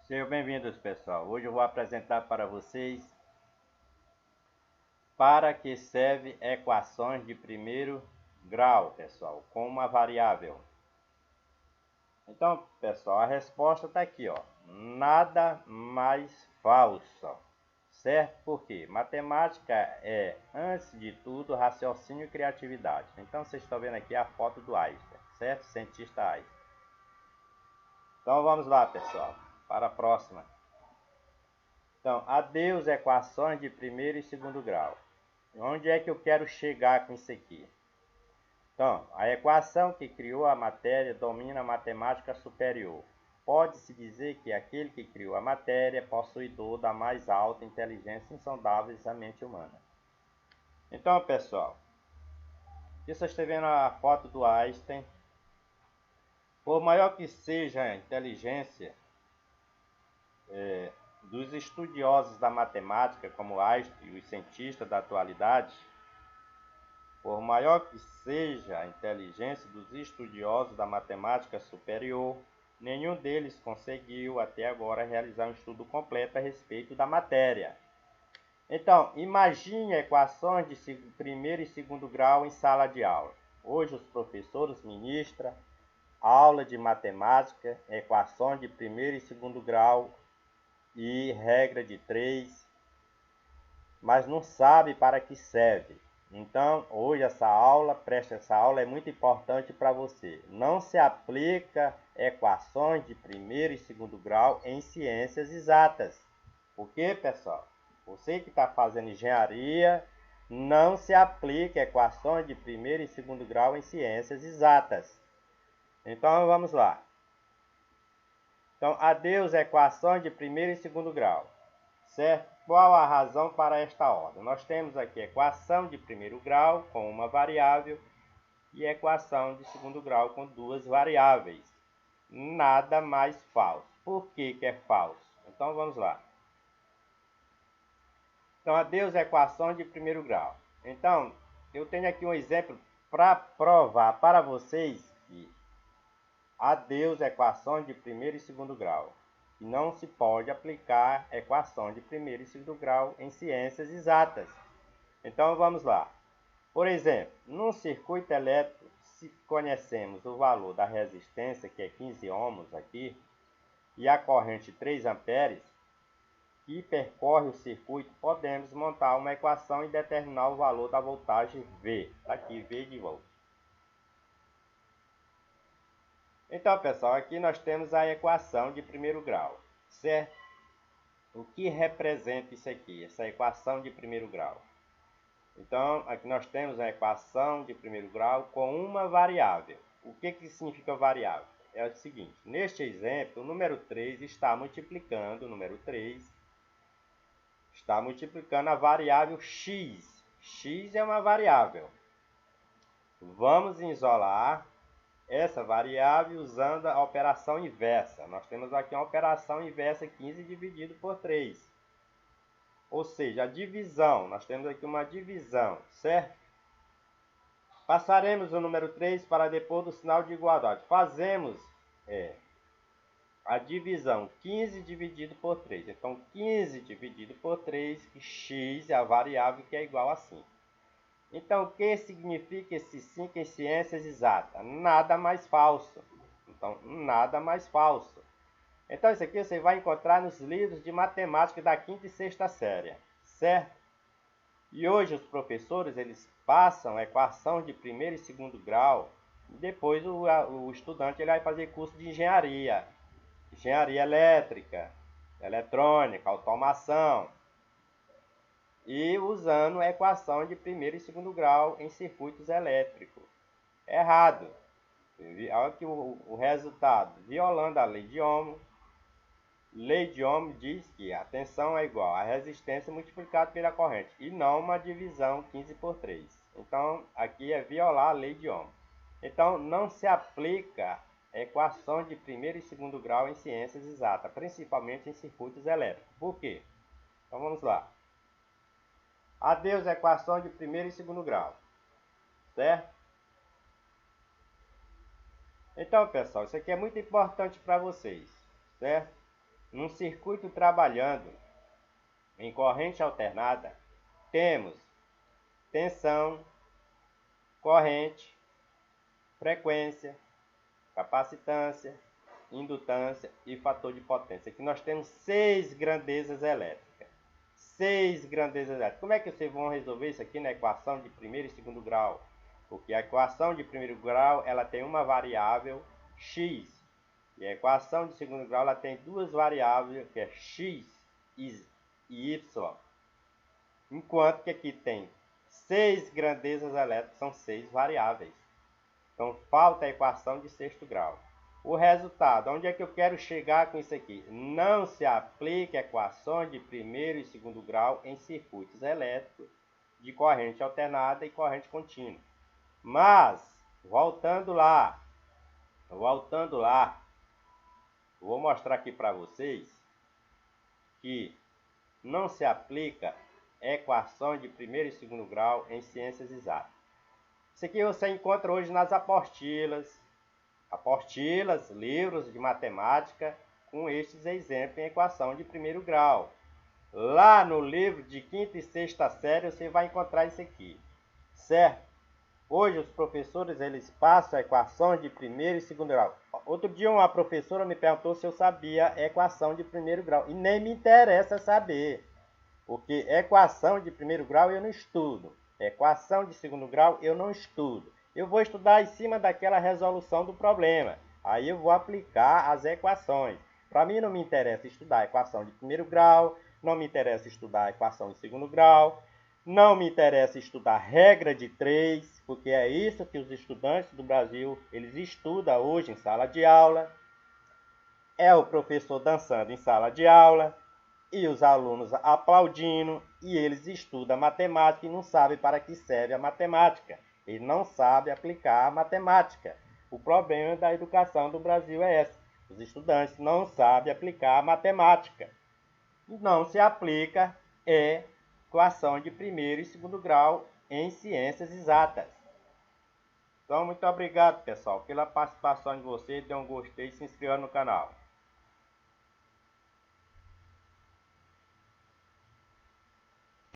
Sejam bem-vindos, pessoal. Hoje eu vou apresentar para vocês para que serve equações de primeiro grau, pessoal, com uma variável. Então, pessoal, a resposta está aqui, ó. Nada mais falso, certo? Porque matemática é, antes de tudo, raciocínio e criatividade. Então, vocês estão vendo aqui a foto do Einstein, certo? Cientista Einstein. Então, vamos lá, pessoal, para a próxima. Então, adeus equações de primeiro e segundo grau. Onde é que eu quero chegar com isso aqui? Então, a equação que criou a matéria domina a matemática superior. Pode-se dizer que aquele que criou a matéria é possuidor da mais alta inteligência insondável da mente humana. Então, pessoal, aqui vocês estão vendo a foto do Einstein. Por maior que seja a inteligência dos estudiosos da matemática, como Einstein e os cientistas da atualidade, por maior que seja a inteligência dos estudiosos da matemática superior, nenhum deles conseguiu até agora realizar um estudo completo a respeito da matéria. Então, imagine equações de primeiro e segundo grau em sala de aula. Hoje os professores ministram aula de matemática, equações de primeiro e segundo grau e regra de 3, mas não sabe para que serve. Então, hoje essa aula é muito importante para você. Não se aplica equações de primeiro e segundo grau em ciências exatas. Por quê, pessoal? Você que está fazendo engenharia, não se aplica equações de primeiro e segundo grau em ciências exatas. Então, vamos lá. Então, adeus equações de primeiro e segundo grau. Certo? Qual a razão para esta ordem? Nós temos aqui equação de primeiro grau com uma variável e equação de segundo grau com duas variáveis. Nada mais falso. Por que é falso? Então vamos lá. Então, adeus equações de primeiro grau. Então, eu tenho aqui um exemplo para provar para vocês que adeus equações de primeiro e segundo grau. Não se pode aplicar equações de primeiro e segundo grau em ciências exatas. Então vamos lá. Por exemplo, num circuito elétrico, se conhecemos o valor da resistência, que é 15 ohms aqui, e a corrente 3 amperes, que percorre o circuito, podemos montar uma equação e determinar o valor da voltagem V. Aqui, V de volta. Então, pessoal, aqui nós temos a equação de primeiro grau, certo? O que representa isso aqui, essa equação de primeiro grau? Então, aqui nós temos a equação de primeiro grau com uma variável. O que significa variável? É o seguinte, neste exemplo, o número 3 está multiplicando, a variável x. X é uma variável. Vamos isolar essa variável usando a operação inversa. Nós temos aqui uma operação inversa 15 dividido por 3. Ou seja, a divisão. Nós temos aqui uma divisão, certo? Passaremos o número 3 para depois do sinal de igualdade. Fazemos a divisão 15 dividido por 3. Então, 15 dividido por 3, x é a variável que é igual a 5. Então, o que significa esse 5 em ciências exatas? Nada mais falso. Então, nada mais falso. Então, isso aqui você vai encontrar nos livros de matemática da quinta e sexta série, certo? E hoje os professores, eles passam equação de primeiro e segundo grau, e depois o estudante ele vai fazer curso de engenharia elétrica, eletrônica, automação, e usando a equação de primeiro e segundo grau em circuitos elétricos. Errado. Olha aqui o resultado. Violando a lei de Ohm. Lei de Ohm diz que a tensão é igual a resistência multiplicada pela corrente, e não uma divisão 15 por 3. Então, aqui é violar a lei de Ohm. Então, não se aplica equações de primeiro e segundo grau em ciências exatas, principalmente em circuitos elétricos. Por quê? Então, vamos lá. Adeus equações de primeiro e segundo grau, certo? Então, pessoal, isso aqui é muito importante para vocês, certo? num circuito trabalhando em corrente alternada, temos tensão, corrente, frequência, capacitância, indutância e fator de potência. Aqui nós temos 6 grandezas elétricas. 6 grandezas elétricas. Como é que vocês vão resolver isso aqui na equação de primeiro e segundo grau? Porque a equação de primeiro grau ela tem uma variável x. E a equação de segundo grau ela tem duas variáveis, que é x e y. Enquanto que aqui tem 6 grandezas elétricas, são 6 variáveis. Então falta a equação de sexto grau. O resultado, onde é que eu quero chegar com isso aqui? Não se aplica equações de primeiro e segundo grau em circuitos elétricos de corrente alternada e corrente contínua. Mas, voltando lá, vou mostrar aqui para vocês que não se aplica equações de primeiro e segundo grau em ciências exatas. Isso aqui você encontra hoje nas apostilas, livros de matemática com estes exemplos em equação de primeiro grau. Lá no livro de quinta e sexta série você vai encontrar isso aqui, certo? Hoje os professores eles passam equações de primeiro e segundo grau. Outro dia uma professora me perguntou se eu sabia equação de primeiro grau e nem me interessa saber, porque equação de primeiro grau eu não estudo, equação de segundo grau eu não estudo. Eu vou estudar em cima daquela resolução do problema. Aí eu vou aplicar as equações. Para mim não me interessa estudar a equação de primeiro grau, não me interessa estudar a equação de segundo grau, não me interessa estudar regra de 3, porque é isso que os estudantes do Brasil eles estudam hoje em sala de aula. É o professor dançando em sala de aula e os alunos aplaudindo, e eles estudam matemática e não sabem para que serve a matemática. Ele não sabe aplicar a matemática. O problema da educação do Brasil é esse. Os estudantes não sabem aplicar a matemática. Não se aplica equação de primeiro e segundo grau em ciências exatas. Então, muito obrigado, pessoal, pela participação de vocês. Dê um gostei e se inscreva no canal.